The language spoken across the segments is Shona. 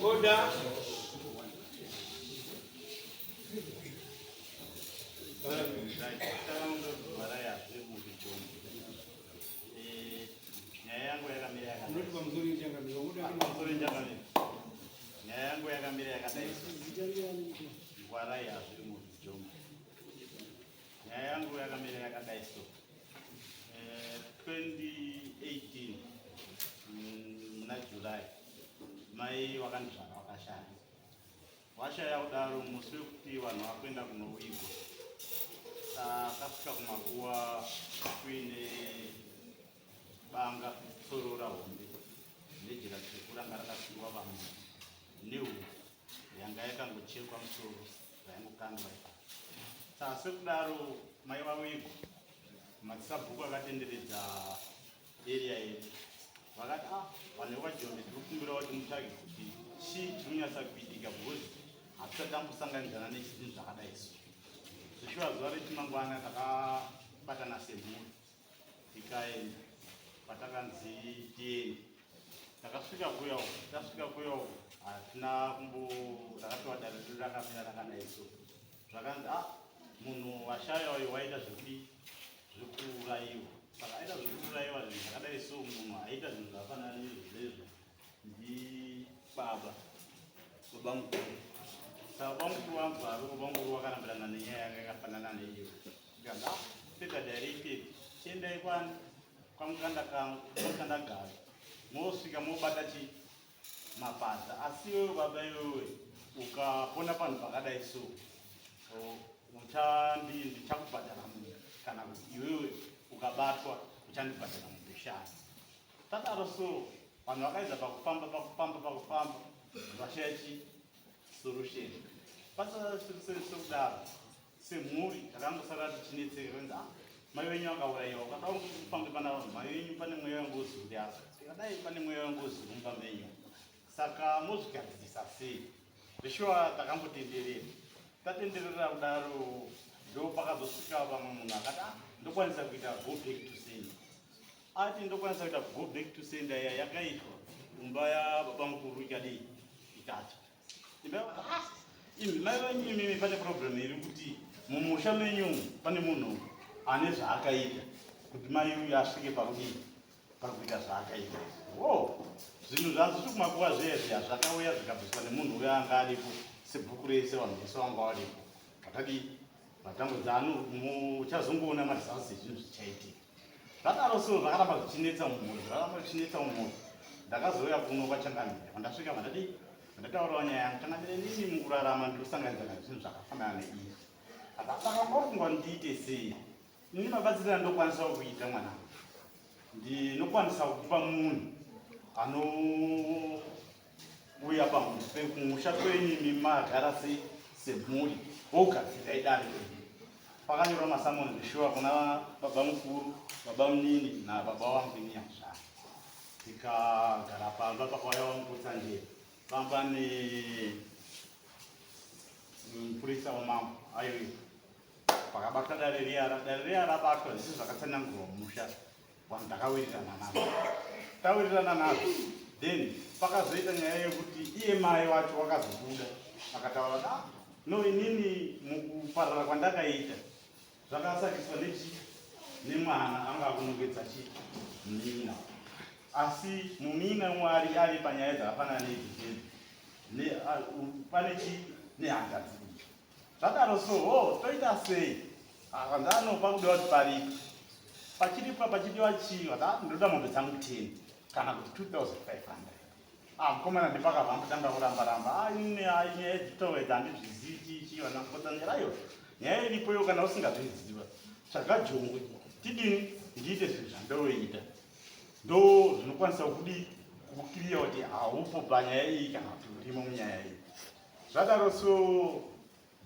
Order. yangu yakamira yakadai so 2018 muna July mai wakandizvara wakashaya washaya kudaro musi wekuti vanhu vakuenda kunoigwa takasvika kumakuwa kuine banga soro rahombe nejira tekuranga rakasiyiwa vanhu nehu yanga yakangochekwa musoro zvaingokangwa saka sekudaro mai vawigwa masabhuku akatenderedza area yedu vakati vanhu vajombe tiri kukumbira kuti mutsvage kuti chii chiri kunyatsa kuitika because hatisati tambosanganidzana nechinhu zvakadai so zvishuwa zuva rechimangwana takabatana semhuri tikaenda patakanzi tiende takasvika kuya hatina rakapiwa dare redu rakamira rakadai so zvakanzi munhu washayayo waita zvekuurayiwa saka aita zvekuurayiwa zvinhu zvakadai so munhu aita zvinhu zvafanana nezvezvo ndibaba mukuru saka baba mukuru wangu ave baba mukuru wakarambirana nenyaya yanga yakafanana neiyo ikanga pega directed chiendai kwamukanda kangu kwamukandagara mosvika mobata mapadza asi iwewe baba iwewe ukapona panhu pakadai so ndichakubhadhara munhu kana kuti iwewe ukabatwa uchandibhadhara mupeshani tadaro so vanhu vakaedza pakufamba vashaya solution pasokudaro semhuri takangosara tichinetseka kunzi mai venyu vakaurayiwa ukada kufamba pana vanhu mai venyu pane mweya wangozuri asa ikadai pane mweya wangozurumba menyu saka mozvigadzirisa sei zvishuwa takambotenderera tatenderera kudaro ndo pakazosvika vamwe munhu akati ndokwanisa kuita go back to sender ati ndokwanisa kuita go back to sender yakaitwa imba yababa mukuru ikadii ikatsva imi mai venyu imimi pane problem iri kuti mumusha menyu pane munhu ane zvaakaita kuti mai uyu asvike pakuita zvaakaita zvinhu zvanzi zviri kumakuva zvezvi hazvakauya zvikabviswa nemunhu uyo anga aripo sebhuku rese vanhu vese vanga varipo vakadii matambudzano muchazongoona marizasi ezvinhu zvichaitika zvadaro so zvakaramba zvichinetsa mumhuri ndakazouya kuno kwachangamira vandasvika vandadii ndataurawo nyaya yangu changamire nini mukurarama ndinosanganidzana zvinhu zvakafanana neizvi saka ngorikungwa ndiite sei ini mabatsirira ndokwanisawo kuita mwanangu ndinokwanisa kupa munhu anouya pamusha kwenyimi magara semhuri ogadzira idare pakanyorwa masamoni zvishuwa kuna baba mukuru baba munini nababa wangu inyazva tikagara pamba pakauya wamuputsa njeri pamba nemupurisa wamambo aiyo pakabatwa dare riya rabatwa zvisii zvakatsanangurwa mumusha vanhu tawirirana nazvo then pakazoita nyaya yekuti iye mai wacho wakazobuda akataura no inini mukuparara kwandakaita zvakasakiswa nemwana anga akunongedza munina asi munina mwari ari panyaya dzakafanana nedzizezi pane nehangadzi zvadaro so toita sei ndanopa kudiwa kuti paripo pachidiwa chii ndoda mombe dzangu 10 kana kuti 2500 mukomana ndipakabva mbotanga kuramba nyaya dzitovedza handizvizii chii vanakotsanirayo nyaya iripoyo kana usingazviziva zvakajongwe tidini ndiite zvinhu zvandoita ndo zvinokwanisa kukiriya kuti haupo panyaya iyi kana kuti urimo munyaya iyi zvadaro so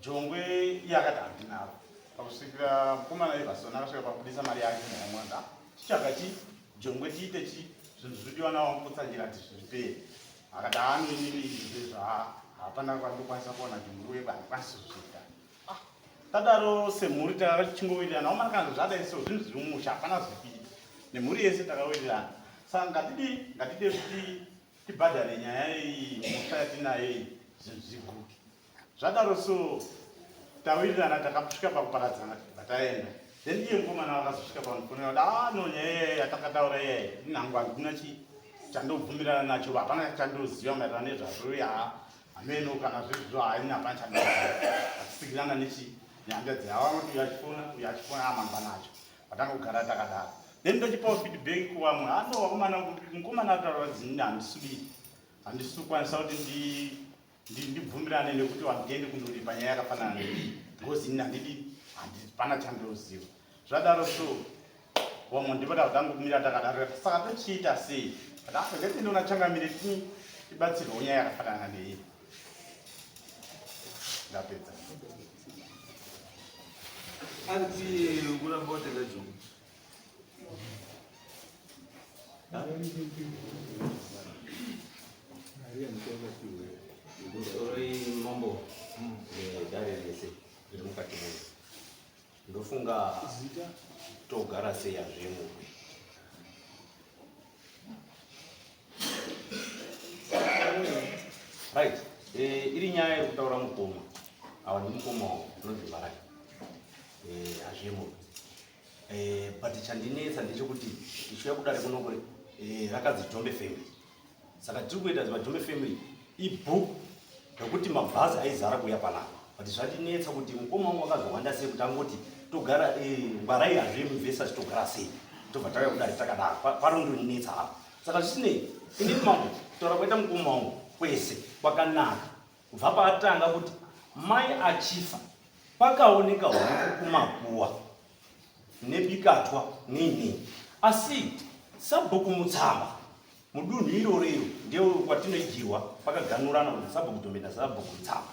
jongwe yakati handinaro pakusvikira mukomana ivasona akasvika pakubudisa mari yake nyayamwanza chichaka jongwe tiite zvinhu zviridiwa nawo mukutsanjira kuti zviriperi akati haanoinini izvezvo hapana kwandokwanisa kuona jongwe uye bandikwanisi kuzviita tadaro semhuri takachingowirirana omana kana zvadai so zvinhu zviri mumusha hapana zvipi nemhuri yese takawirirana. Saka ngatide kuti tibhadhare nyaya iyi musha yatinayo iyi zvinhu zviguke. Zvadaro so tawirirana takasvika pakuparadzana vataenda. Then iye mukomana wakazosvika panopona kuti no nyaya yatakataura iyai inhangu handina chandobvumirana nacho, hapana chandoziva maererano nezvazvo. Hameno kana zvezvo haina hapana chandoziva. Atisikirana nenyanja dzeavanoti uyu achifona amangwana acho patangogara takadaro. Then tochipawo feedback kuwamwe mukomana ataura kuti ini handisi kukwanisa kuti ndibvumirane nekuti wandiende kundori panyaya yakafanana neiyi because ini handipana chandoziva. Zvadaro so wamwe ndipota kuti angomira takadaro. Saka tochiita sei? Ngatindona changamire tibatsirwewo nyaya yakafanana neiyi. Ndapedza. Anti kuramba watenga jumbo. Ori mambo dare rese riri mukati muno ndofunga togara sei hazvimo. Right, iri nyaya yekutaura mukoma ava nemukoma unonzi Marayi hazvimo, but chandinetsa ndechekuti tichiuya kudare kunoko rakadzi Jombe Family. Saka tiri kuita Jombe Family ibhuku rekuti mabhazi aizara kuuya panapa, but zvandinetsa kuti mukoma wangu wakazowanda sei kuti angoti togara Marayi hazvimo versus togara sei tobva tauya kudare takadaro parondonetsa apa. Saka zvisinei inini mambo taura kuita mukoma wangu kwese kwakanaka kubva paatanga kuti mai achifa pakaoneka huku kumakuwa nebikatwa nini, asi sabhuku mutsamba mudunhu iroro iro ndewo kwatinoidyirwa pakaganurana kuti sabhuku domenda sabhuku mutsamba.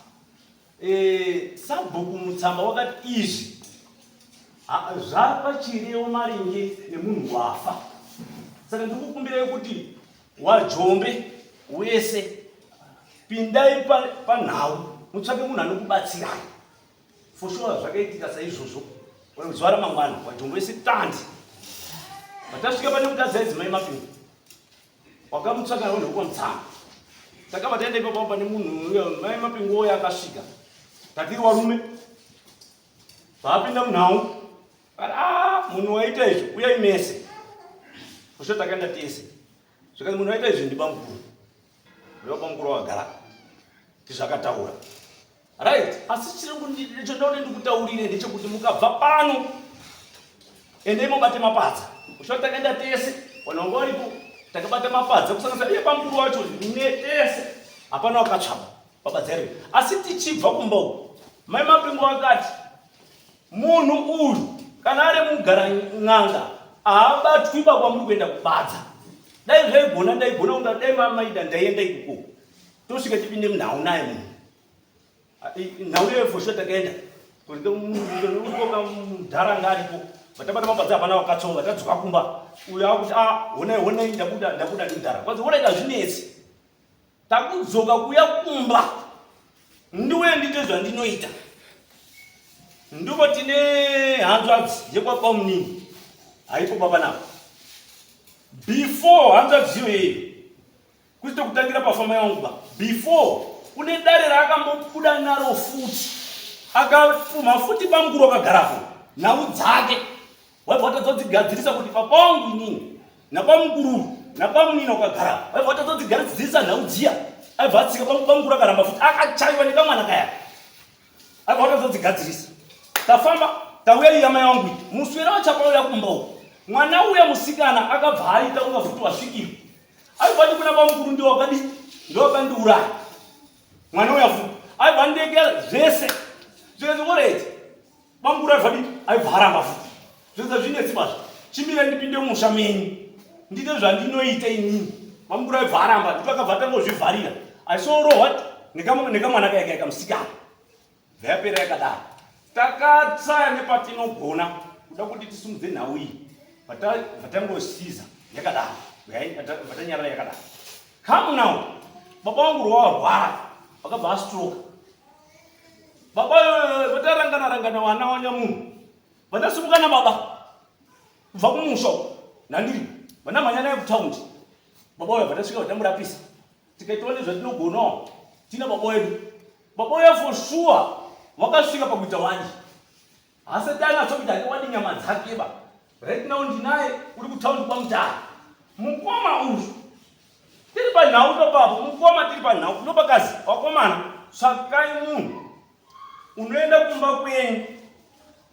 Sabhuku mutsamba wakati izvi zvapachirevo maringe nemunhu wafa. Saka ndikukumbirai kuti waJombe wese pindai panhau mutsvake munhu anokubatsirai. For sure zvakaitika saizvozvo zuva ramangwana waJombe wese tandi vatasvika pane kuti adzaidzimai Mapingu wakamutsvaka nekupa mutsamba. Takabva taenda ipapo pane munhu mai Mapingu oyo akasvika takiri varume vaapinda munhau akati munhu waita izvi uyai mese. Kusho takaenda tese zvikanzi munhu waita izvi ndibamukuru ndopamukuru wakagara tizvakataura. Right, asi chiri ndaone ndikutaurire ndechekuti mukabva pano endei mubate mapadza. Kusho takaenda tese wanonga waripo takabata mapadza kusanganisa iye pamukuru wacho netese hapana wakatsvaka papadza iri. Asi tichibva kumba uko mai Mapingu akati munhu uyu kana ari mugara n'anga haabatwiba kwamuri kuenda kubadza. Dai zvaigona kunga dai mamaida ndaienda ikoko tosvika tipinde munhau naye munhu nhau iyoyo for sure takaenda urikoka mudharanga aripo vatabata mapadza hapana wakatsonga tadzoka kumba uyo akuti honai ndabuda nemudhara kwanzi woraita zvinetsi takudzoka kuya kumba ndiwe ndite zvandinoita ndiko tine hanzvadzi yekwapamunini haipo papanapo before hanzvadziyo iyeyo kusite kutangira pafama yangu before kune dare raakambobuda naro futi akapfuma futi pamukuru wakagarapo nhau dzake waibva watadzodzigadzirisa kuti papa wangu inini napamukuru napamunini wakagarapo waibva watadzodzigadzirisa nhau dziya aibva atsika pamukuru akaramba futi akachaiwa nekamwana kaya aibva watadzodzigadzirisa tafamba tauya iyama yangu muswera wachapauya kumba uko mwana uya musikana akabva aita unga futi wasvikirwa aibva ati kuna pamukuru ndowakandiuraya mwana uya futi aibva ndeke zvese zvikanzi pamukuru aibva aramba futi zvese zvinetsi bazvo chimire ndipinde mumusha menyu ndite zvandinoita inini. Pamukuru aibva aramba ndipo akabva atangozvivharira aisorohwa nekamwana kaya kamusikana zvayapera yakadaro takatsaya nepatinogona kuda kuti tisimudze nhau iyi vatangosiza yakadaro vatanyarara yakadaro. Come now baba wangu warwara vakabva astroke baba vatarangana wana wanyamunhu vatasimuka nababa kubva kumusha nandiri vana mhanya naye kutaundi baba uya vatasvika vatamurapisa tikaitawo nezvatinogonawo tina baba wedu baba uya for sure wakasvika pakuita wani asati anatsokuti ake nyama dzake ba right now ndinaye uri kutaundi kwamutara mukoma uyu tiri panhau topapo mukoma tiri panhau ndopakazi wakomana tsvakai munhu unoenda kumba kwenyu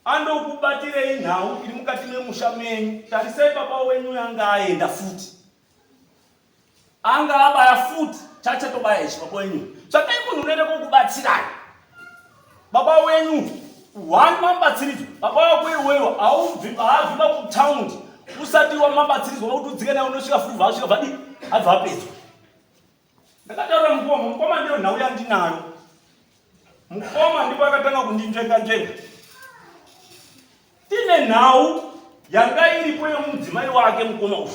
andokubatirei nhau iri mukati memusha menyu tarisai baba wenyu anga aenda futi anga abaya futi chachatobaya ichi baba wenyu tsvakai munhu unoenda kokubatsirai baba wenyu one mambatsiridzwa baba wako iweyo haavhima kutaundi usati wamambatsiridzwa nokuti udzike naye unosvika futi vaasvika vadi abva apedzwa ndakataura mukoma ndiyo nhau yandinayo mukoma ndipo akatanga kundinzvenga tine nhau yanga iripo yomudzimai wake mukoma uyu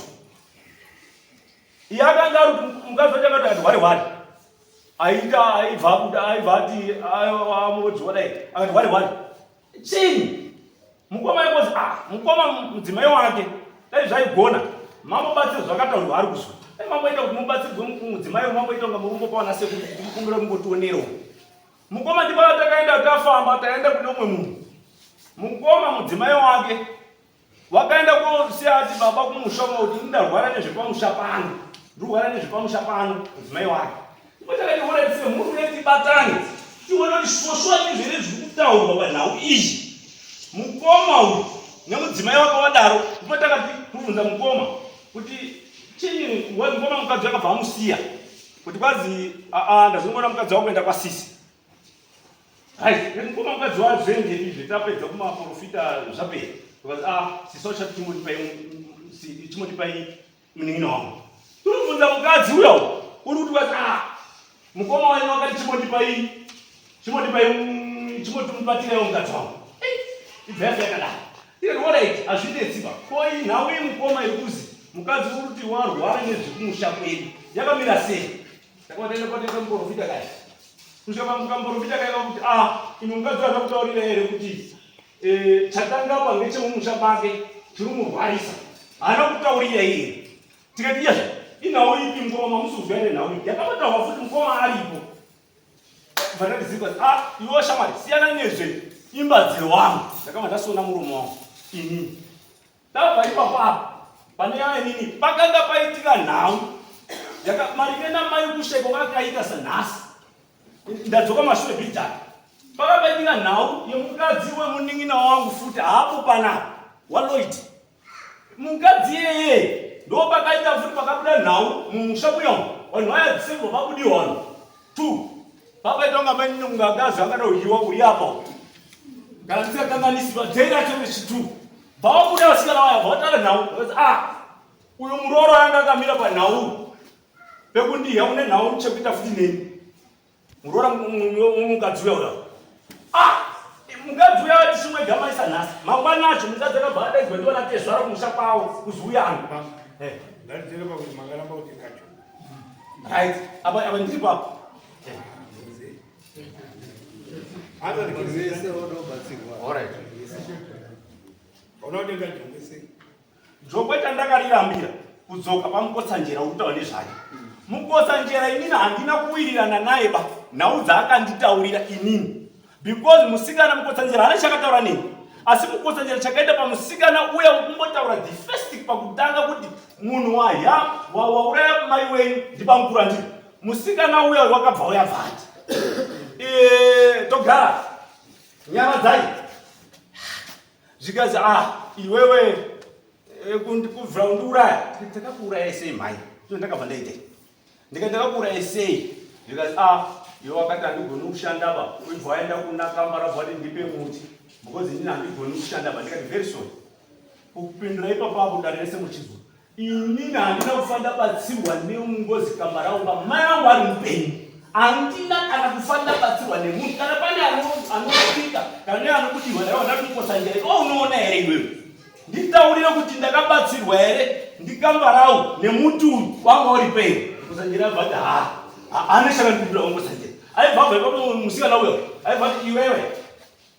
yakanga ari kuti mukadzi wacho akati hwari aibva ati amodziwadai akati hwari chini mukoma ikozi mukoma mudzimai wake dai zvaigona mambobatsiri zvakataurwa ari kuzwa dai mamboita kuti mubatsirirwe mudzimai mamboita kunga murumbopawana sekuti ndikumbira mungotionerewo mukoma ndipo takaenda tafamba taenda kune umwe munhu mukoma mudzimai wake wakaenda kosiya ati baba kumusha kuti ndarwara nezvepamusha pano ndirwara nezvepamusha pano mudzimai wake ndipo takatihoraitise munhu netibatane tione kuti shoshoa nezvere zviri kutaurwa panhau izvi mukoma uyu nemudzimai wake wadaro ndipo takati kubvunza mukoma kuti chii mukoma mukadzi wakabva amusiya kuti kwazi ndazvingoona mukadzi wako kuenda kwasisi mukoma mukadzi wazvenge izvi tapedza kumaprofita zvapera siso chati chimotipai munin'ina wangu turibvunza mukadzi uyo uri kuti kwazi mukoma wenyu wakati chimotimubatiraiwo mukadzi wangu ibva yafa yakadaro iroright hazvinetsiba koi nhau yemukoma iri kuzi mukadzi uri kuti warwara nezvekumusha kwedu yakamira sei takataenda kwatenga muprofita kaya kusvika pamukamborofita kaika kuti imi mukadzi akakutaurira here kuti chatangapa ngechemumusha make tiri murwarisa haana kutaurira here tikati iyazva inhau ipi mukoma musuzwa ine nhau ipi yakabatahwa futi mukoma aripo vanadiziva iwo shamwari siyana nezve imba dzewangu ndakava ndasona muromo wangu inini ndabva ipapapo pane yaya inini pakanga paitika nhau maringe namai kusheko vakaita sanhasi ndadzoka mashure bhidhani pakapaitika nhau yemukadzi wemunin'ina wangu futi hapo panapa waloid mukadzi yeye ndo pakaita futi pakabuda nhau mumusha muyangu vanhu vayadzisirwa vabudi 1 2 papaita kunga manyungagazi akadauyiwa uri apa kana tisikakanganisirwa dzeracho nechi2 vavabuda vasikana vaya vatara nhau uyo muroro anga akamira panhau pekundiya une nhau chekuita futi neni murora mukadzi uya mukadzi uya vati chimwe gama isanhasi mangwana acho mukadzi akabva adaidzwa ndiona tezvara kumusha kwavo kuzi uyanu right apa ndiri papo jokwaita ndakarirambira kudzoka pamukotsanjera urikutaura nezvayo mukotsanjera inini handina kuwirirana naye ba nhau dzaakanditaurira inini because musikana mukotsanjera hana chakataura neni asi mukotsanjera chakaita pamusikana uya kumbotaura the first pakutanga kuti munhu wauraya mai wenyu ndipamukura ndiri musikana uya wakabva uyabvati togara nyama dzai zvikazi iwewe kubvira undiuraya ndakakuuraya sei mhai ndakabva ndaitei ndakakuuraya sei zvikazi iwe wakati handigoni kushanda ba ubva waenda kuna kambara bvati ndipe muti because inini handigoni kushanda ba ndikati very sorry kupindura ipapapo dare rese muchizwa inini handina kufanda batsirwa nemungozi kambara unga mai angu ari mupenyu handina kana kufanda batsirwa nemunhu kana pane anopika kana anokudirwa naiwa ndatikotsanjera unoona here iwewe nditaurire kuti ndakabatsirwa here ndikambarau nemuti uyu wanga uri pei kutsanjera bvati ane chakandikudira ongotsanjera aibva ipapo musikana uyo aibva iwewe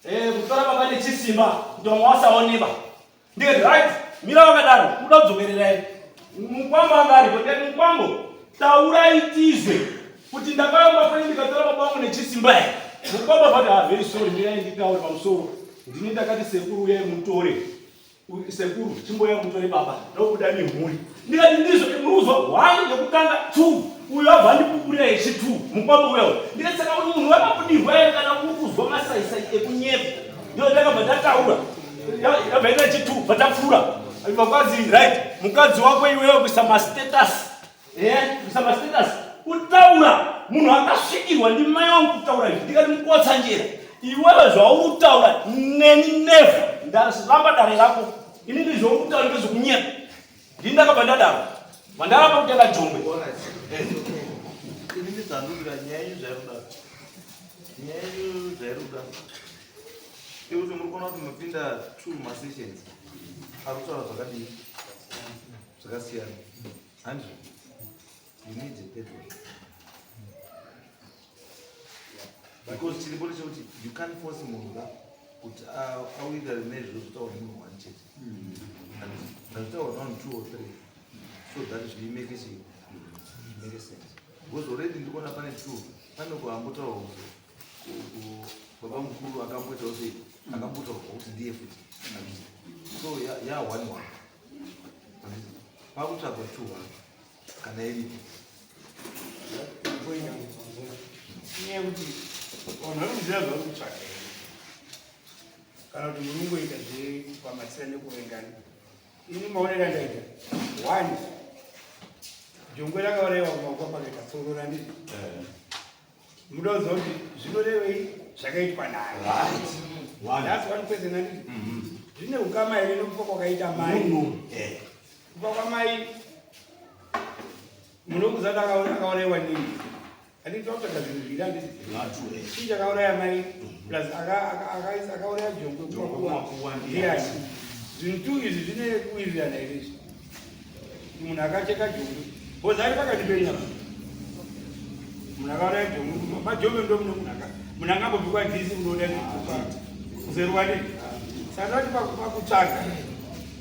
kutora baba nechisimba ndio mwasaoneba. Ndikati right, mira wakadaro, kuda kudzokerera ere. Mukwambo angaripo, ndikati mukwambo, tauraitizwe kuti ndakayamba pari ndikatora baba wangu nechisimba ere. Mukwambo akati very sorry, mira nditaure pamusoro. Ndini ndakati sekuru uye mutore. Sekuru chimboya mutore baba, ndokuda nemhuri. Ndikati ndizvo munuzwa 1 yekutanga 2. Uyo abva ndipupurira yechi 2 mukwambo uyo. Ndikati saka kuti munhu wakabudirwa ere kana kuzwa masaisai ekunyepa. Ndio ndakabva ndataura. Yabva chitu vatapfura. Vakwazi right, mukadzi wako iwewe kuisa status. Kuisa status. Kutaura munhu akasvikirwa ndi mai wangu kutaura izvi. Ndikati mukotsa njera. Iwewe zvauri kutaura neni never ndasamba dare rako. Ini ndizvo kutaura ngezvokunyepa. Ndini ndakabva ndadaro. Vandaramba kutenga jongwe. Ini ndizandurira nyaya zvairuda. Nyaya zvairuda. Kuti muri kuona kuti mupinda 2 masessions arikutaura zvakadii zvakasiyana. Handizvo you need a paper because chiripo ndechekuti you can't force munhu kuti awirirane nezviro zvotaura nemunhu one chete. Ndazvitaura 1, 2 or 3 so that zvimeke sense because already ndikuona pane 2 pane kuhambotaura baba mukuru akamboitawo sei akambotaura kuti ndiye futi so ya 1 pakutsvagwa 2 kana iripo inyaya kuti vanhu vanoziva zvakutsvaga kana kuti munongoita zvepamatsira nekuvengana. Ini maonera ndaita 1 jongwe rakauraiwa kumaoko pakaita soro randii muda kuziva kuti zvinorevei zvakaitwa naye. That's one question handiti zvine ukama here nekufa kwakaita mai kufa kwamai munokuziva kuti akauraiwa nini. Handiti takutsvaga zvinhu zviri handiti chii chakauraya mai plus akauraya jongwe ndiani. Zvinhu 2 izvi zvine kuwirirana here izvi. Munhu akacheka jongwe bozi ari pakati penyu munhu akauraya jongwe majongwe ndo munhu angambobvikwa dhisi unoda kuzerwa nei. Saka tati pakutsvaga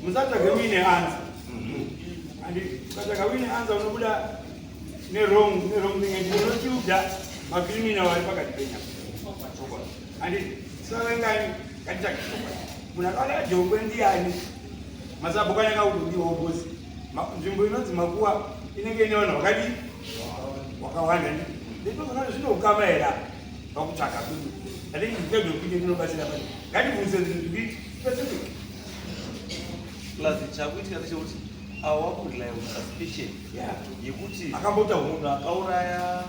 musatsvage uine anza. Ukatsvaga uine anza unobuda nerong thing unotiudza makriminal ari pakati penyu. Handiti savengani katitsvage munhu akauraya jongwe ndiani. Masabhuka nyakauti ndiwo bosi. Nzvimbo inonzi Makuwa inenge ine vanhu vakadii wakawanda. Nditozvona zvine ukama here pakutsvaga kwedu. Handiti ndipedwe kuti ndinobatsira pani ngatibvunze zvinhu zviviri specific plus chakuitika ndechekuti awakuriliwa suspicion yekuti akamboita munhu akauraya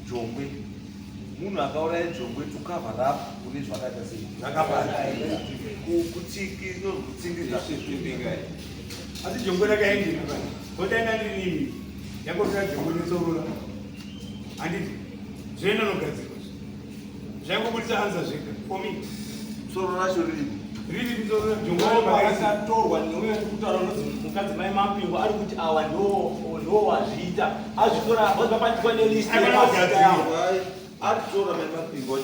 jongwe to cover up kune zvakaita sei kutsingirira asi jongwe rakaendera pani otaenda ndiri nini yangosvika jongwe nesorora. Handiti zvoenda nogadzirwa zvangobudisa anza zvega for me. soro racho riri sorora jongwe akatorwa neuyo kutaura unonzi mukadzi mai mapingo ari kuti awa ndo wazviita azvitora vapapatikwa nelist aritora maimapingo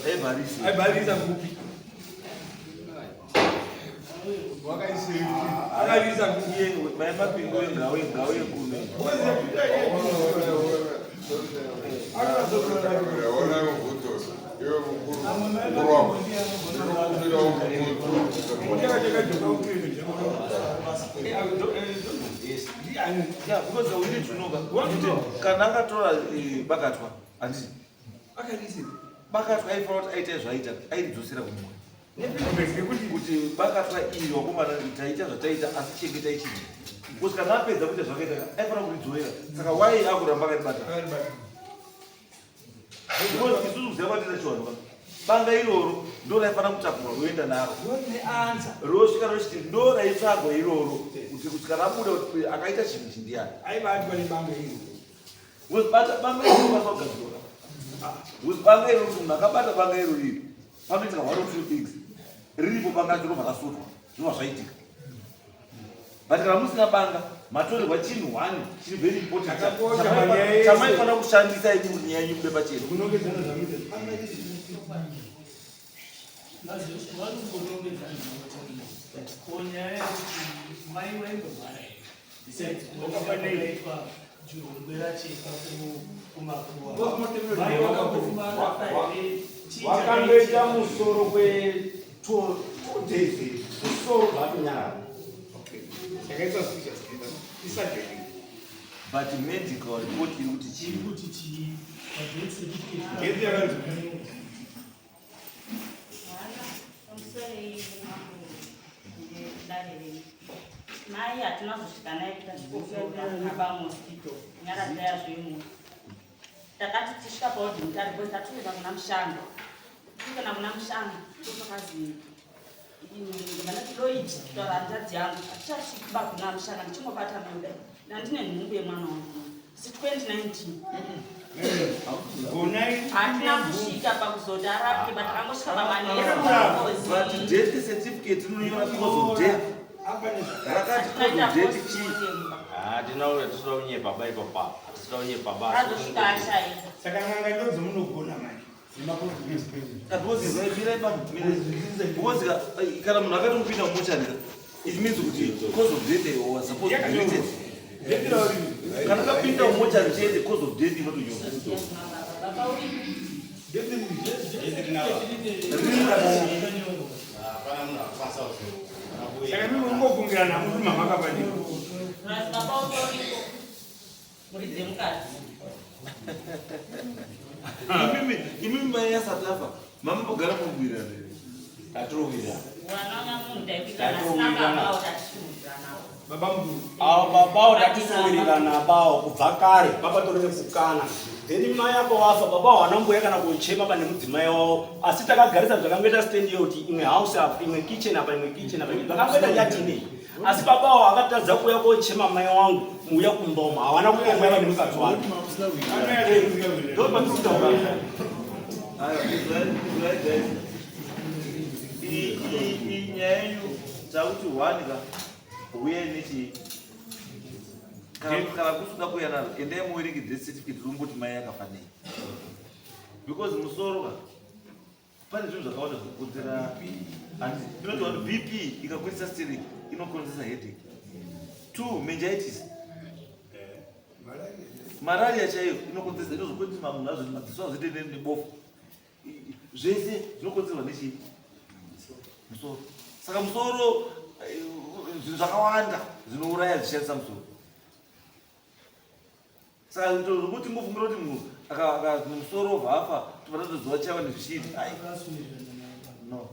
aibharisa kupi akarisa kupi maimapingo ngawe kuno because we need to know kana akatora bakatwa handiti bakatwa aifanira kuti aite zvaita aidzosera kumwe kuti bakatwa iri wakomana taita zvataita asi chengetai chii because kana apedza kuita zvakaita aifanira kuridzorera saka wai akuramba akatibata because isusu kuziva kwatita chiwanwa banga iroro ndo raifanira kutakurwa roenda naro rosvika rochiti ndo raitsvagwa iroro kuti kana abuda kuti akaita chinhu chindiani aibatwa nebanga iro bata banga iro vanogadzora banga iro kuti munhu akabata banga iro riri panoitika 1 or 2 things riripo banga rinobva rasotwa zvinobva zvaitika but kana musina banga matorerwa chinhu 1 chiri very important chamaifanira kushandisa nyaya yenyu kude pachena wakandoita musoro kwe2 days musoro zvatonyarara. But medical report iri kuti chii? Mai hatina kusvika naye kuita chikofaba mosquito nyara dzaya zvemu takati tisvika paudini taripo tatuenda kuna mushanga tikana kuna mushanga topakazi vanati doiti kutaura hanzvadzi yangu atichasvika kuna mushanga ndichingobata meuda nandine nhumbu yemwana wangu si 2019 hatina kusvika pakuzoti arapwe but akangosvika pamanesa. But death certificate inonyora cause of death. Rakati cause of death chii? Tinauya tisida kunyepa baba ipapo. Tisida kunyepa baba. Azosvika ashaira. Saka nganga ndozi munogona manje. Because kana munhu akati kupinda mumochari, it means kuti cause of death was supposed to be written. Kana kapinda mumochari chete cause of death inotonyora. Saka mimi ungofungira na mtu mama kapani. Imimi mai yasatafa mama pogara mubwira Taturovira. Baba mdu. Babao tatisuwirirana bao kubva kare baba torere kukana. Then mai yako wafa baba wanamboya kana kuchema pane mudzimai wavo asi takagarisa zvakangoita stand yoti imwe house apa imwe kitchen apa imwe kitchen apa zvakangoita yatini asi baba akatadza kuuya kochema mai wangu muuya kumboma hawana kukomba pane mukadzi wake. Inyayo takuti wanika uye nechi kana kusuka kuyana endai muwerengedze certificate rumboti mai yakafanei because musoro pane zvinhu zvakawanda zvinokonzera inoti one BP ikakwirisa steering inokonzera headache. 2 meningitis malaria chaiyo inokonzera inozokonzera munhu azoti madziso azoite nebofu zvese zvinokonzerwa nechi musoro. Saka musoro zvinhu zvakawanda zvinouraya zvishandisa musoro. Saka kuti ngofungira kuti munhu akamusoro vhafa topatazoziva chaiva nezvichiti no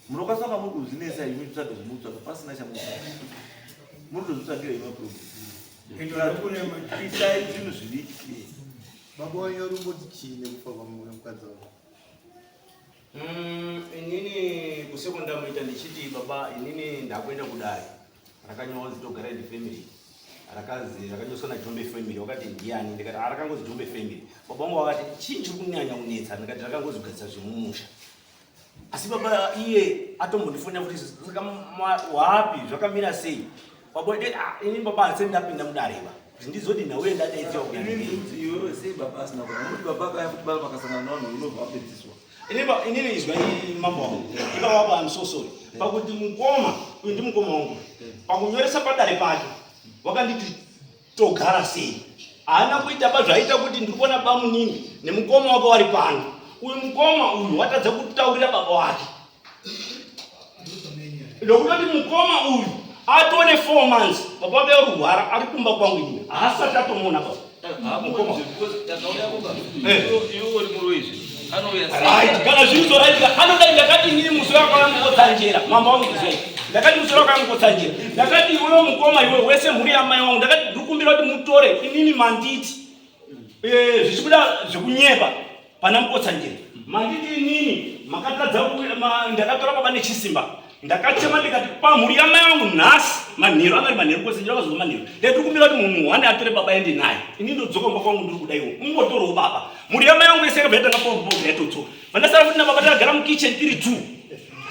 munokwanisa kuti mudzinesa imi tsvaga zvimutsvaga pasina chamutsvaga munotozvitsvagira ima problem isai zvinhu zvidiki. Baba wanyu rumboti chii nekufa kwamukadzi wako? Inini kusekondari muita ndichiti baba inini ndakuenda kudai rakanyorwa zitogara ndi family rakazi rakanyoswa na Jombe family wakati ndiani ndikati arakangozi Jombe family baba wangu wakati chinchi kunyanya kunetsa ndikati rakangozi kugadzira zvimumusha asi baba iye atombondifonera kuti saka wapi zvakamira sei baba ini baba aseni ndapinda mudareba ndizoti nawe ndadaidziwa kuti iwewe sei baba asina kuti baba akaya kuti baba pakasangana navanhu unobva apedziswa. Inini izwa mambo wangu iba wapa I'm so sorry pakuti mukoma uyu ndi mukoma wangu pakunyoresa padare pake wakanditi togara sei haana kuita bazvaita kuti ndikuona bamunini nemukoma wake wari pano uyu mukoma uyu watadza kutaurira baba wake ndokutoti mukoma uyu atone 4 months baba wake arurwara ari kumba kwangu ine haasati atomuona baba mukoma iwe uri muroizvi kana zvinhu raitika anoda ndakati inini musoro wakangotanjera mama wangu izoi ndakati musoro wakangotanjera ndakati iwewe mukoma iwe wese mhuri yamai wangu ndakati ndikumbira kuti mutore inini manditi zvichikuda zvekunyepa pana mukotanjera manditi inini makatadza ndakatora baba nechisimba ndakachema ndikati pamhuri yamai wangu nhasi manheru angari manheru kosenjera vakazonga manheru ndikumbira kuti munhu wande atore baba ende naye inini ndodzokomba kwangu ndiri kudaiwo ungotorewo baba mhuri yamai yangu yese yakabva yatanga yatotsoka vandasara kuti nababa takagara mukitchen tiri 2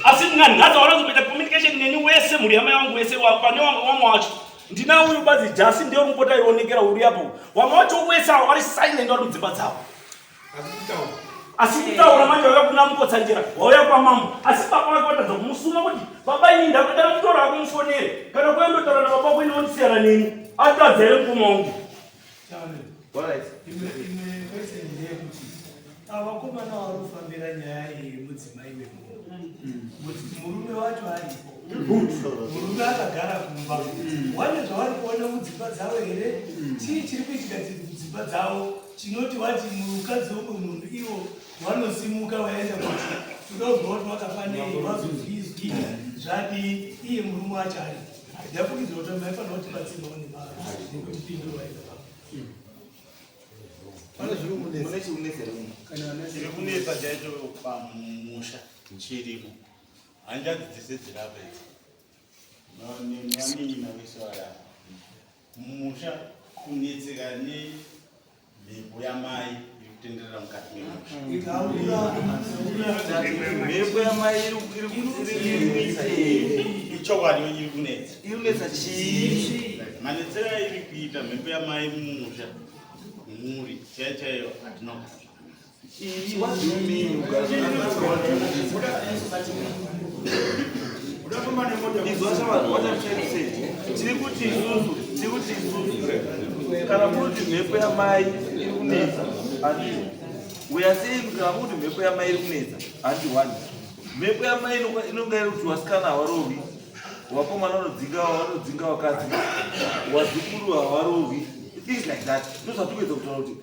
asi nanhadza wanazoita communication neni wese mhuri yamai yangu wese pane wamwe wacho ndina uyu bazi jasi ndiyo mumbota ionekera uri apo wamwe wacho wese vari silent vari mudzimba dzavo asi kutaura manje wakakuna mukotsanjira wauya kwamambo asi baba wake watadza kumusuma kuti baba ini ndakudara kutora akumufonere kana kuendotaura nababa kwini wondisiyana neni atadza here mkumaungu avakomana varofambira nyaya yemudzimai wemunhu murume wacho aripo murume akagara kumba wane zvavari kuona mudzimba dzavo here chii chiri kuitika chiri kudzimba dzavo chinoti wati mukadzi womwe munhu ivo vanosimuka vaenda kuti tudozwa kuti wakafanei vazozvizwi zvadii iye murume wacho ari ndafukidzira kuti maifanira kuti batsirwawo nekutipindurwa chiri kunetsa chaicho pamusha chirimo hanjadzi dzese dzirapedza nevanini navese varapa mumusha kunetseka nemhepo yamai iri kutenderera mukati mhepo yamai ichokwadi iri kunetsa kunetsa chii manetsera iri kuita mhepo yamai mumusha muri chaichaiyo hatina tiri kuti isusu kana kuti mhepo yamai iri kunetsa we are saying kana kuti mhepo yamai iri kunetsa handi mhepo yamai inonga iri kuti wasikana havarovi wakomana vanodzinga wakadzi wazukuru havarovi things like that ndozvatukuedza kutaura kuti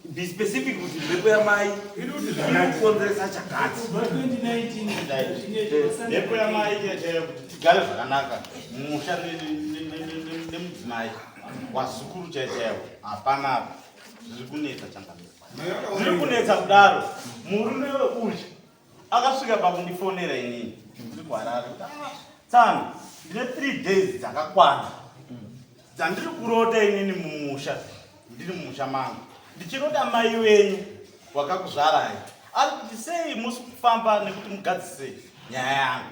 be specific kuti mhepo yamai inokonzeresa chakati. Mhepo yamai chaichaiyo kuti tigare zvakanaka mumusha nemudzimai wazukuru chaichaiyo hapana zviri kunetsa changamiro zviri kunetsa kudaro murume weuchi akasvika pakundifonera inini ndiri kuharare kuti tsana ndine 3 days dzakakwana dzandiri kurota inini mumusha ndiri mumusha mangu ndichirota mai wenyu wakakuzvarai ari kuti sei musi kufamba nekuti mugadzisei nyaya yangu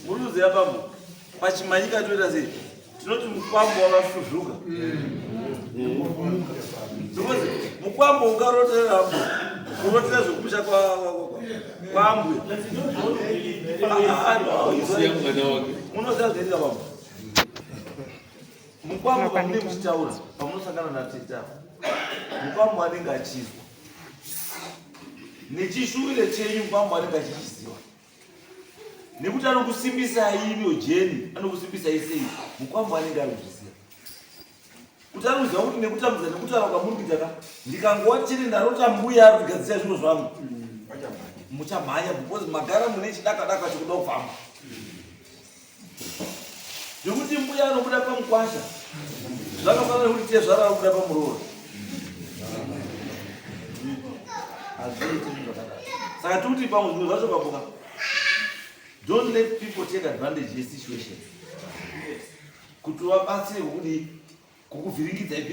muruziva pamwe pachimanyika toita sei tinoti mukwambo wakasvuzvuka because mukwambo ungarotera kurotera zvokusha kwambwe munoziva zvaitika pamwe mukwambo pamune muchitaura pamunosangana nateta mukwambo anenge achizwa nechishuwire chenyu mukwambo anenge achichiziva nekuti anokusimbisai ino jeni anokusimbisai sei mukwambo anenge arikuzviziva kuti anoziva kuti nekutambuza nekutaura kwamurikuitaka ndikangowa chiri ndarota mbuya ari kugadzisa zviro zvangu muchamhanya because magara mune chidakadaka chokuda kufamba nekuti mbuya anobuda pamukwasha zvakafanira nekuti tezvara anobuda pamuroora saka tikuti pamwe zvinhu zvacho kabuka don't let people take advantage yesituation kuti vabatsire kukudi kukuvhiringidzai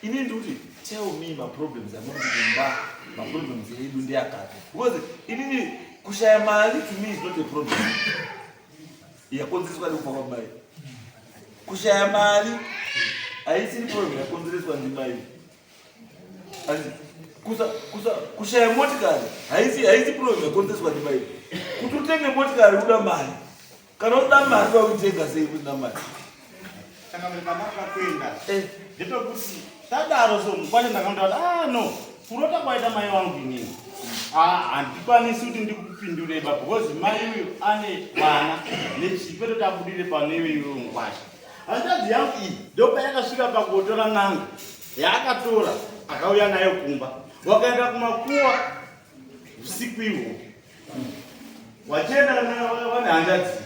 inini ndikuti tell me maproblems amuimba maproblems edu ndeyakati because inini kushaya mari to me is not a problem yakonzereswa nekufa kwamai kushaya mari haisiri problem yakonzereswa ndimai kushaya motikari haisi problem yakonzereswa ndimai kuti utenge motikari uda mari kana uda mari vakuitenga sei usina mari pandakakwenda ndepekuti tadaro so kwacho ndakandoati no kurota kwaita mai vangu inini handikwanisi kuti ndikupindure ba because mai uyu ane vana nechipeto tabudire pane iweyo ngwasha handadzi yangu iyi ndopa yakasvika pakuotora n'anga yaakatora akauya nayo kumba wakaenda kumakuwa usiku ihwo wachienda wane hanjadzi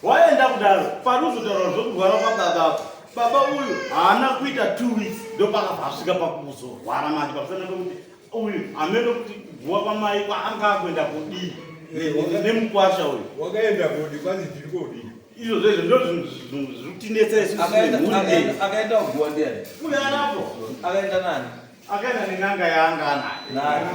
waenda kudaro paruzotaura zvokurwara kwababa baba uyu haana kuita 2 weeks ndopakabva asvika pakuzorwara manje pakusana pekuti uyu hameno kuti kuguwa kwamai kwaanga akuenda kudii nemukwasha uyu wakaenda kodi kwazi tiri kodi izvo zvezvo ndo zvinhu zviri kutinetsa isusu akaenda kuguwa ndiani kune anapo akaenda nani akaenda nen'anga yaanga anayo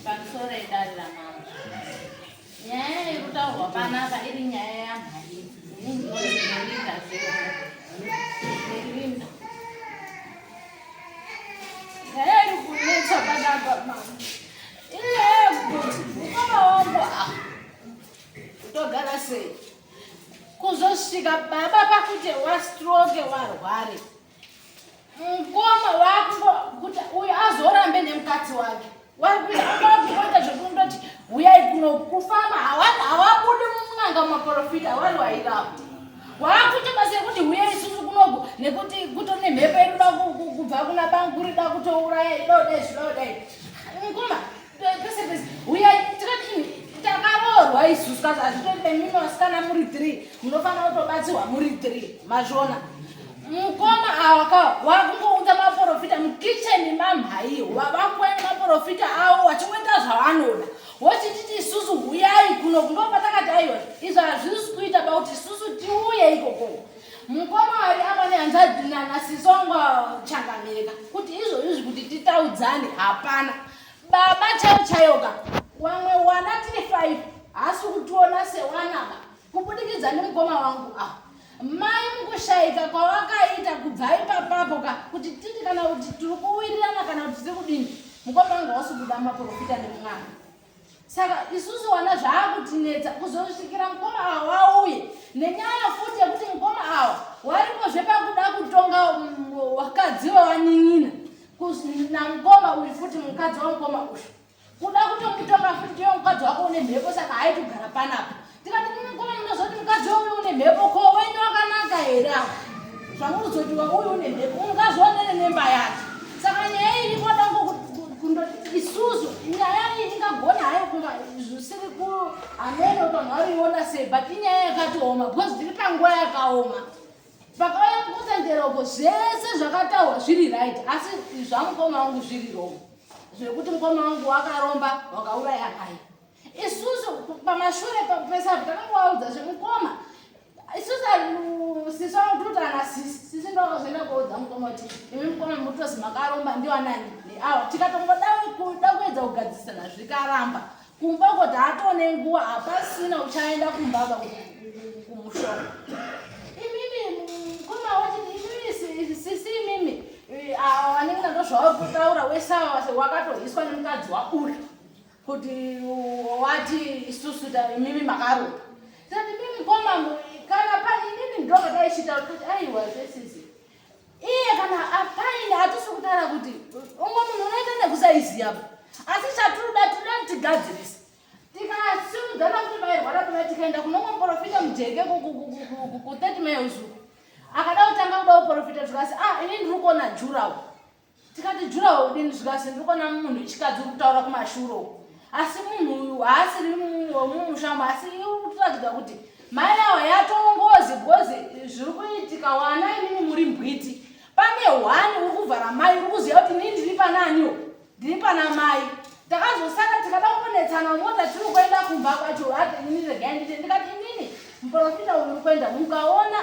pamusoro edare ramama nyaya yekutaurwa panapa iri nyaya yamhai ininorinda zerinda nyaya iri kunetsa panapa mama iri nyaya yekuti mukoma wangu kutogara sei kuzosvika baba pakuti wastroke warware mukoma wako kuti uyu azorambe nemukadzi wake warikuita zvekundoti uyai kuno kufamba hawabudi mun'anga maprofita havari wairapo waakuita basa yekuti uyai isusu kunoku nekuti kutone mhepo iruda kubva kuna bangu rida kutouraya idodai zvidodai mukoma pese pese uyai tikati takaroorwa isusu kazi hazvitoite mimi vasikana muri 3 munofanira kutobatsirwa muri 3 mazvona mukoma awaka wakungounza maprofita mukicheni mamhai wavakwani maprofita avo vachingoita zvavanoda wochititi isusu uyai kuno kundopatakati aiwa izvo hazvisi kuita pauti isusu tiuye ikoko mukoma wari apa nehanzadzi nanasisonga changamereka kuti izvo izvi kuti titaudzane hapana baba chayoka wamwe wana tiri 5 hasi kutiona sewanaka kubudikidza nemukoma wangu mai mukushaika kwawakaita kubva ipapapo kuti titi kana kuti tiri kuwirirana kana kuti tiri kudini mukoma wangu wasi kuda maprofita nemwana saka isusu wana zvaakutinetsa kuzosvikira mukoma awa wauye nenyaya futi yekuti mukoma awa waripozve pakuda kutonga wakadzi wawanyinyina namukoma uyu futi mukadzi wamukoma uyu kuda kutomutonga futi iwe mukadzi wako une mhepo saka haitogara panapa tikati mukoma munozoti mukadzi wauyu une mhepo ko wenyu wakanaka here apo zvamuruzotiwa uyu une mhepo ungazionere nemba yake saka nyaya iyi ikoda kundoti isusu nyaya iyi ingagona hayo kunga zvisiri kuhamene utonhariona sei but inyaya yakatioma because tiri panguva yakaoma pakauya kukonzenderoko zvese zvakataurwa zviri right asi zvamukoma wangu zviri wrong zvekuti mukoma wangu wakaromba wakauraya mai isusu pamashure pesapo takangovaudza zvemukoma isusu sisi wangututa sisi ndovakazoenda kuudza mukoma kuti imi mukoma mutozi makaromba ndiwanani neawa tikatongoda kuedza kugadzisana zvikaramba kumba kuti hatone nguva hapasina uchaenda kumbaba kumushonga imimi mukoma wachiti imimi sisi imimi wanenge ndozvaakutaura wesawa wakatoiswa nemukadzi wauri kuti wati isusu imimi makaromba tikati mimi mukoma kana pani inini ndoga taishita kuti aiwa zvesisi iye kana apaini hatisi kutaura kuti umwe munhu unoita nekusaiziyapo asi chatiruda tigadzirisa tikasiudzana kuti vairwara kuna tikaenda kunomwe muprofita mujeke ku30 mayeuzuku akada kutanga kuda kuprofita zvikasi ini ndiri kuona jurawo tikati jurawo udini zvikasi ndiri kuona munhu chikadzi uri kutaura kumashuro asi munhu uyu haasiri mumushambo asi urikuratidza kuti mai awo yatongozi bhozi zviri kuitika wana inini muri mbwiti pane hwani uri kuvhara mai uri kuziva kuti nii ndiri pananiwo ndiri pana mai takazosaka tikada kumbonetsana mota tiri kuenda kumba kwacho ati inini regai nditi ndikati inini muprofita uyu uri kuenda mukaona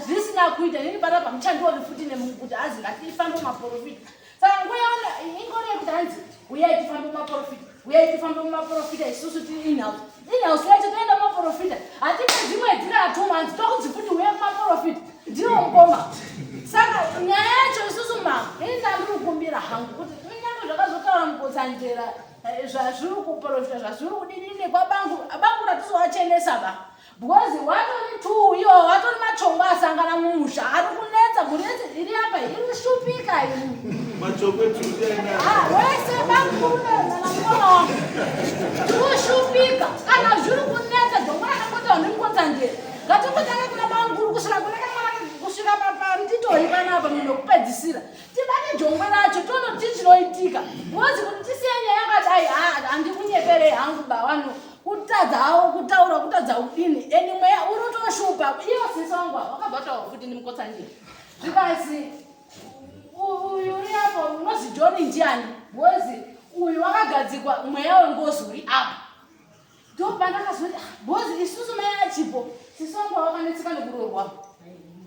zvisina kuita nini panapa muchandioni futi nemukuti azi ngatifambe maprofita saka nguva yaona ingori yekuti hanzi uyai tifambe maprofita uyai tifambe mumaprofita isusu tiri inhouse inhouse yacho toenda mumaprofita hatipe dzimwe dziraatuma hanzi tokudzi kuti uye mumaprofita ndiwo mukoma saka nyaya yacho isusu mama ini ndandiri kukumbira hangu kuti kunyange zvakazotaura mukutsanjera zvazviri kuprofita zvazviri kudinini kwabangu ratizovachenesa ba because watori 2 iwo watori machongo asangana mumusha ari kunetsa murezi iri apa iri kushupika machongo wese bangurunaamukoma wangu tikushupika kana zviri kunetsa dhongo rakangotawa ndimukotsanjera ngatingotanga kuna banguru kusvika kusvika panditori panapa munhu wekupedzisira tibate jongwe racho tonoti chinoitika because kuti tisiye nyaya yakadai handi kunyeperei hangu ba unotadza hawo kutaura kutadza kudini eni mweya urotoshupa iyo sisongwa wakabvatawo futi nimukotsanjira zvikasi uyu uri apo unozi John ndiani bozi uyu wakagadzikwa mweya wengozi uri apa ndopandakazoti bozi isusu mai achipo sisongwa wakanetseka nekurorwa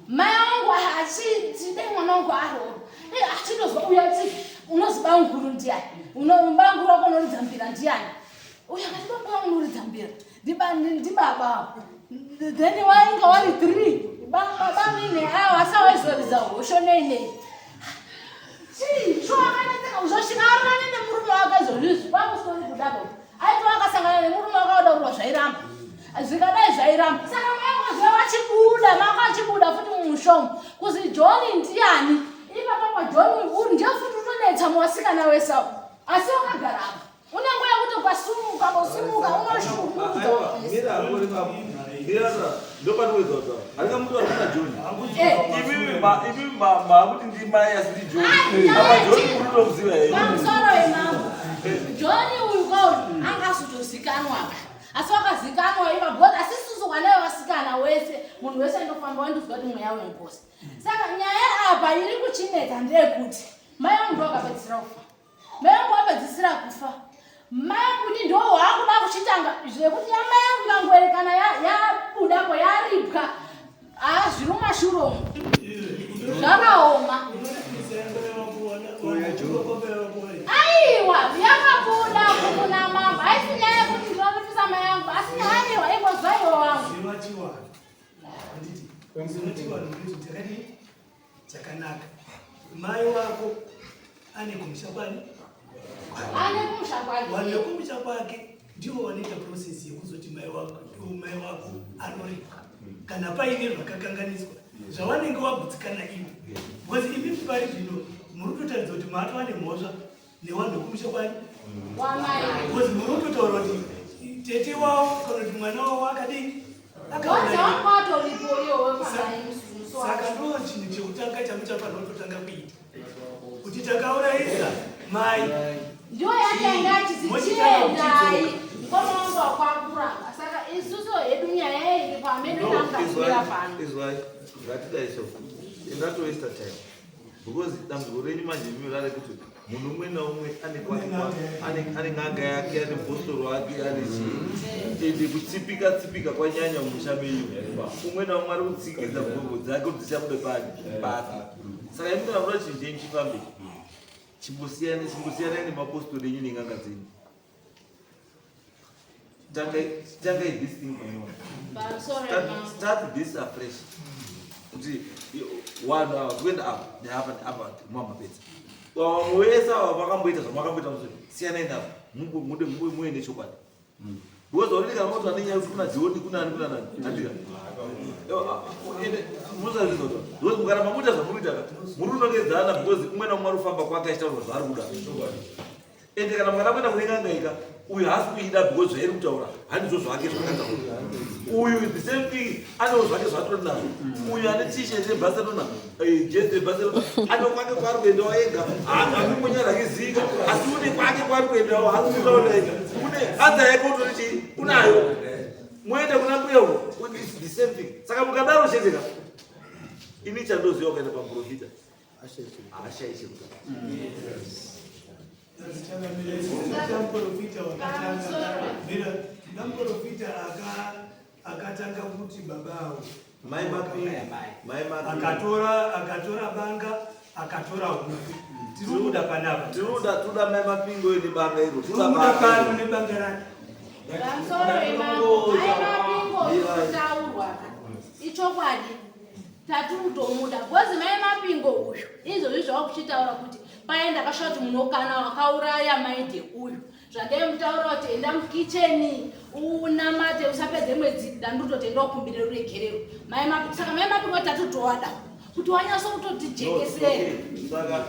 mai wangu achitide mwana wangu aroro achitozwa uyu ati unozi banguru ndiani banguru wako unoridza mbira ndiani uyu akati baba wangu unoridza mbira ndibaba then wainga wari 3 baba nine wasawaizoriza hosho nei zvoakanetseka uzosvika arorane nemurume wake izvozvizvi kwakusori kudabo aiti wakasangana nemurume wakaodaurwa zvairamba zvikadai zvairamba saka mayakozve wachibuda makachibuda futi mumushomo kuzi John ndiani ipapapa John uri ndiyo futi utonetsa muwasikana wesawo asi wakagara apa unengo yekuti ukasumuka Mirasa, ndopanowedza kuti harika mutu arina John. Ivi makuti ndi mai asiti John. Apa John unotomuziva here. pamusoro wemambo John uyu kwauri angazotozikanwa asi wakazikanwa iva bhoti asisusuka naye wasikana wese munhu wese ndofamba wandizwa kuti mweya wengozi saka nyaya apa iri kuchineta ndeyekuti mai vangu ndovakapedzisira kufa mai vangu vapedzisira kufa mai kuti ndo hwakuda kuchitanga zvekuti yamai yangu yangoerekana yabudapo yaripwa zvirumashuromo zvakaoma aiwa yakabuda kumuna mambo haisi nyaya yekuti ndinonopisa mai yangu asi nyaya ingozvaiwo wangu chakanaka mai wako ane kumusha kwani ane kumusha kwake wane kumusha kwake ndiwo wanoita process yekuzoti mai wako anoripwa kana paine zvakakanganiswa zvawanenge wagutsikana iwe because ipi pari zvino muri kutotaridza kuti maatova nemhosva newanhu wekumusha kwani wamai because muri kutotaura kuti tete wavo kana kuti mwana wavo akadii saka ndo chinhu chekutanga chamuchafanira kutotanga kuita kuti takaurayisa mai ndiyo yakaenda achisichiendai ngomaonga kwakuramba saka isusu hedu nyaya yairi pamene tangamira pano Izwai, ngatidai so. Not waste of time. Because dambudziko renyu manje mivara kuti munhu umwe naumwe ane ng'anga yake ane bhostoro wake ane ende kutsipika kwanyanya mumusha menyu umwe naumwe ari kutsikidza mbombo dzake kuti dzichabude pake saka imunonakuda chinhu chenyu chifambe chimbosiyanai nemapostori enyu neng'anga dzenyu tangai this thing start this afresh kuti vanhu ava kuenda apa neapa neapa mwamapedza vamwe vese ava vakamboita zvamakamboita musoni siyanai navo muve nechokwadi because already kana moti ane nyaya kuti kuna John kunani andika musazvizoto because mukaramba muita zvamuruita muri unongedzana because umwe naumwe arikufamba kwake achitaurwa zvaari kuda ende kana mukaramba kune ng'anga uyu haasi kuida because zvairi kutaura handizvo zvake zvakataura uyu the same thing anewo zvake zvatori nazvo uyu ane t-shirt yebarcelona jezi yebarcelona ane kwake kwari kuendawo ega akumbonyarake zika asi une kwake kwari kuendawo haasi kutaura ega une adza yake utori chii unayo moende kuna mbuya uko the same thing saka mukadaro cheteka ini chandoziva ukaenda paprofita ashaishekuta Namprofita akatanga kuti babawo akatora banga akatora huku tiruda panapa tiruda mai mapingo ene banga iro pano nebanga rake taurwa ichokwadi tatutomuda bhozi mai mapingo uyu izvozvi zvavakuchitaura kuti paenda akasvika kuti munokana wakauraya mainde uyu zvandemutaura kuti enda mukicheni unamate usapedze mwedzi dandutotenda kukumbire ruregerero saka mai mapingo tatutoada kuti wanyaso kutotijekesera saka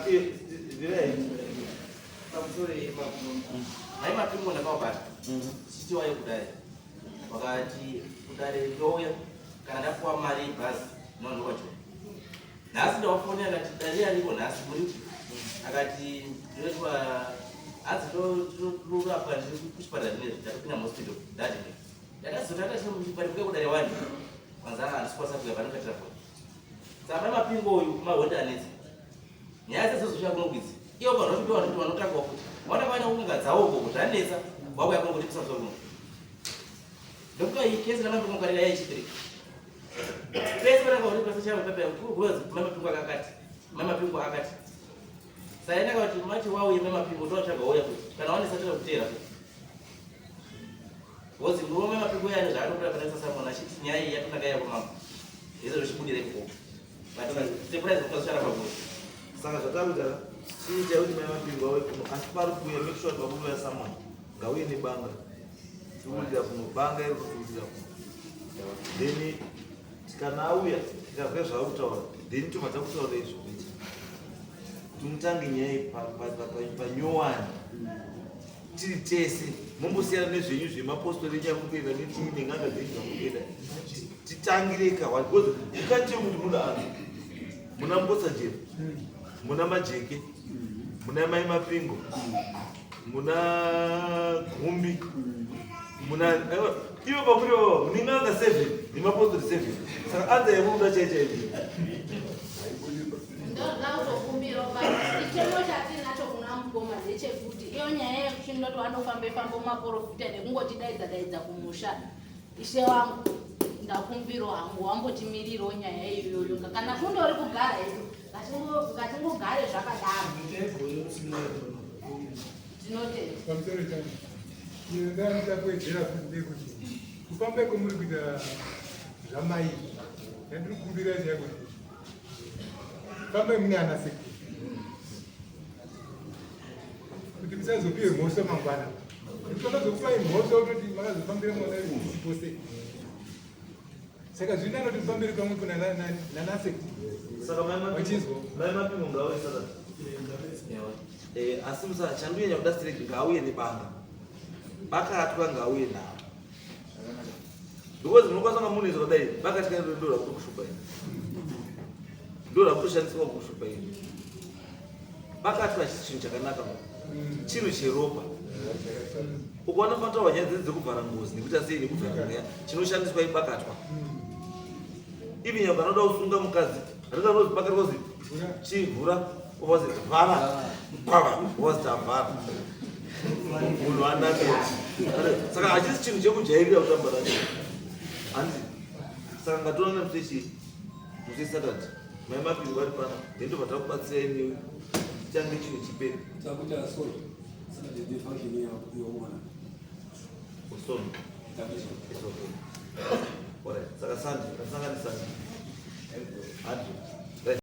mai mapingo ndakaubata chichiwayo kudai wakati kudare ndouya kana ndapuwa mari yebhazi nondowacho nhasi ndawafonera akati dare ariko nhasi muri akati ndinoitwa hanzi ndorapwa ndiri kuchipatara ndinezvi ndatopinda muhospital ndadini Ndakazotata pari kudare wani kwanza handisipasa kuya panokatira kwa saka mapingo uyu mahonda anetsa nyaya dzezozosvika kunogwidzi iyo vanotodiwa kuti vanotangwa kuti vana vaina kunga dzawo kuti anetsa wakuya kunogoti kusamusoro kuno ndokuti iyi kesi namapingo karira yaichitirika pese vananga kuti pesa chavo pepe kurozi mamapingo akakati mamapingo akati sainaka kuti mati wauye mamapingo ndovatsvaga uya kuti kana wanesa tira kutera Wozi ngoma mapingo yana zvaanokura pana sasamona achiti nyaya iyi yatonaka yakomama izvo zvichibudire ikoko surprise zvakasvara pamoto saka zvatakuita chiita kuti mapingo awe kuno asi pari kuuya make sure kuti vaburuya samona ngauye nebanga tiwurira kuno banga iri kutiwurira kuno then kana auya tikazwa zvava kutaura then tobva takutaura izvo kuti timutange nyaya iyi panyowani tiri tese mumbosiyana nezvenyu zvemapostori enyamukenda netii neng'anga dzenyu dzamukenda titangire kawa because ukatite kuti muna anhu muna mbosajeri muna majeke muna mai mapingo muna gumbi muna ivo pamuri vava mune n'anga 7 nemapostori 7 saka anza yemuruda chaichaii ndodakutokumbira ichemo chatinacho kuna mugoma ndechekuti iyo nyaya yekuchindoti vanofamba mumaprofita nekungotidaidza kumusha ishe wangu ndakumbiro hangu wambotimirirawo nyaya iyoyo kana kundori kugara hedu ngatingogare zvakadaro tinotenda pamusoro chano ndanditakuedzera kuti kufamba kwemuri kuita zvamai yandiri kukumbira ziya kuti fambai mune ana sekuru kuti musazopiwe mhoso mangwana tinozokupai mhoso utoti makazofambira mwana isipo sei saka zvino anoti mufambiri pamwe kuna nana sekuru saka wachizwa mai mapingo ngauye saka asi musa chandunyanya kuda sireki ngauye nebanga bakatwa ngauye navo because munokwanisa kunga mune zvakadai bakatika ndo rakuti kushupa ini ndo rakutoshandiswa kushupa ini bakatwa chinhu chakanaka chinhu cheropa ukaona fanotaura nyaya dzedzi dzekuvhara ngozi nekuita sei nekuvhara mweya chinoshandiswa ibakatwa ivi nyamba anoda kusunga mukadzi rikanozi pakarikozi chivhura uvazi vhara kwava uvazi tavhara munhu anake saka hachisi chinhu chekujairira kutamba racho handi saka ngationa musesatati mai mapingo vari pana ndendobva takubatsirai newe tichange chinhu chiperi usono saka sandi kasanganisani handi